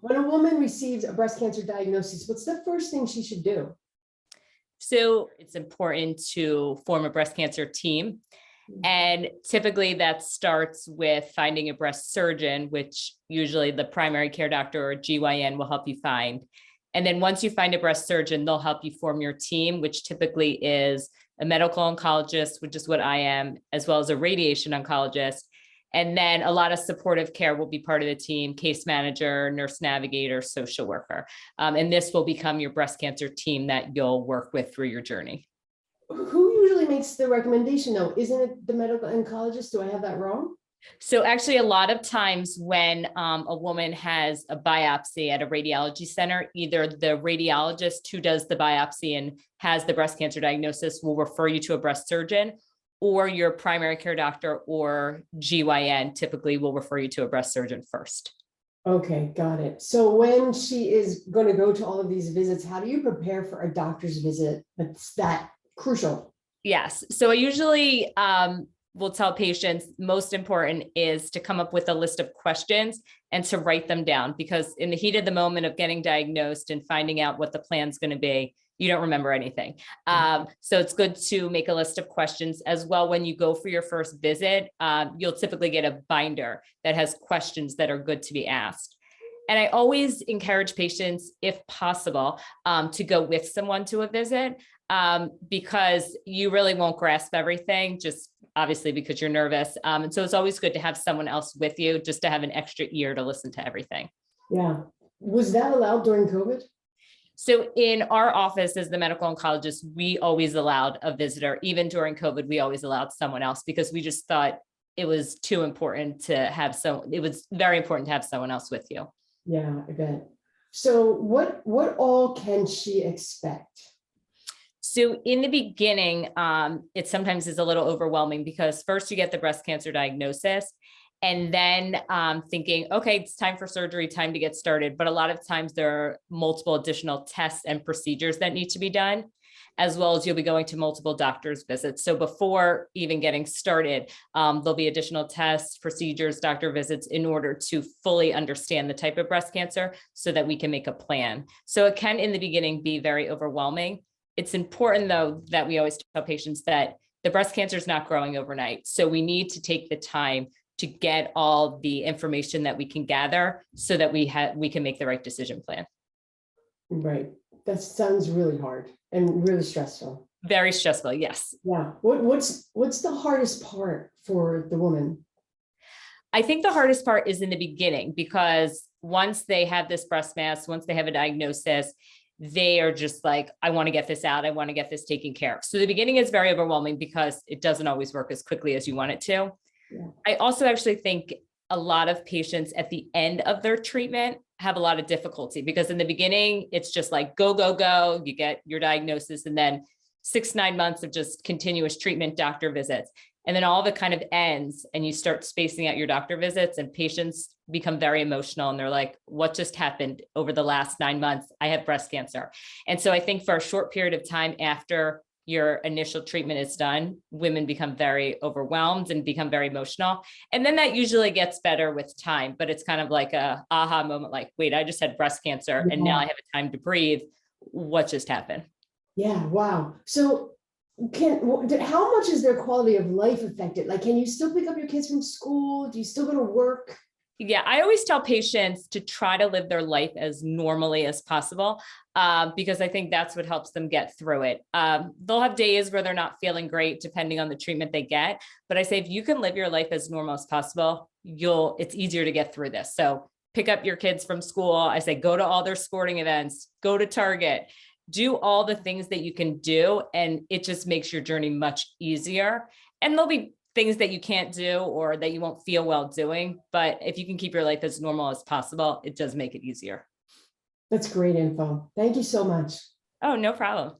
When a woman receives a breast cancer diagnosis, what's the first thing she should do? So it's important to form a breast cancer team. And typically that starts with finding a breast surgeon, which usually the primary care doctor or GYN will help you find. And then once you find a breast surgeon, they'll help you form your team, which typically is a medical oncologist, which is what I am, as well as a radiation oncologist. And then a lot of supportive care will be part of the team: case manager, nurse navigator, social worker. And this will become your breast cancer team that you'll work with through your journey. Who usually makes the recommendation though? Isn't it the medical oncologist? Do I have that wrong? So actually, a lot of times when a woman has a biopsy at a radiology center, either the radiologist who does the biopsy and has the breast cancer diagnosis will refer you to a breast surgeon, or your primary care doctor or GYN typically will refer you to a breast surgeon first. Okay, got it. So when she is going to go to all of these visits, how do you prepare for a doctor's visit that's that crucial? Yes. So I usually will tell patients most important is to come up with a list of questions and to write them down, because in the heat of the moment of getting diagnosed and finding out what the plan's going to be, you don't remember anything. So it's good to make a list of questions as well. When you go for your first visit, you'll typically get a binder that has questions that are good to be asked. And I always encourage patients, if possible, to go with someone to a visit, because you really won't grasp everything, just obviously because you're nervous. And so it's always good to have someone else with you, just to have an extra ear to listen to everything. Yeah. Was that allowed during COVID? So in our office as the medical oncologist, we always allowed a visitor. Even during COVID, we always allowed someone else, because we just thought it was too important to have it was very important to have someone else with you. Yeah, I bet. So what all can she expect? So in the beginning, it sometimes is a little overwhelming, because first you get the breast cancer diagnosis, and then thinking, okay, it's time for surgery, time to get started. But a lot of times there are multiple additional tests and procedures that need to be done, as well as you'll be going to multiple doctor's visits. So before even getting started, there'll be additional tests, procedures, doctor visits in order to fully understand the type of breast cancer so that we can make a plan. So it can, in the beginning, be very overwhelming. It's important, though, that we always tell patients that the breast cancer is not growing overnight. So we need to take the time to get all the information that we can gather so that we can make the right decision plan. Right. That sounds really hard and really stressful. Very stressful, yes. Yeah. What's the hardest part for the woman? I think the hardest part is in the beginning, because once they have this breast mass, once they have a diagnosis, they are just like, I want to get this out. I want to get this taken care of. So the beginning is very overwhelming because it doesn't always work as quickly as you want it to. Yeah. I also actually think a lot of patients at the end of their treatment have a lot of difficulty, because in the beginning, it's just like, go, go, go, you get your diagnosis, and then 6-9 months of just continuous treatment, doctor visits. And then all of it kind of ends, and you start spacing out your doctor visits, and patients become very emotional, and they're like, what just happened over the last 9 months? I have breast cancer. And so I think for a short period of time after your initial treatment is done, women become very overwhelmed and become very emotional. And then that usually gets better with time, but it's kind of like a aha moment, like, wait, I just had breast cancer and now I have a time to breathe. What just happened? Yeah, wow. So how much is their quality of life affected? Like, can you still pick up your kids from school? Do you still go to work? Yeah, I always tell patients to try to live their life as normally as possible, because I think that's what helps them get through it. They'll have days where they're not feeling great, depending on the treatment they get. But I say, if you can live your life as normal as possible, it's easier to get through this. So pick up your kids from school. I say, go to all their sporting events, go to Target, do all the things that you can do. And it just makes your journey much easier. And there'll be things that you can't do or that you won't feel well doing. But if you can keep your life as normal as possible, it does make it easier. That's great info. Thank you so much. Oh, no problem.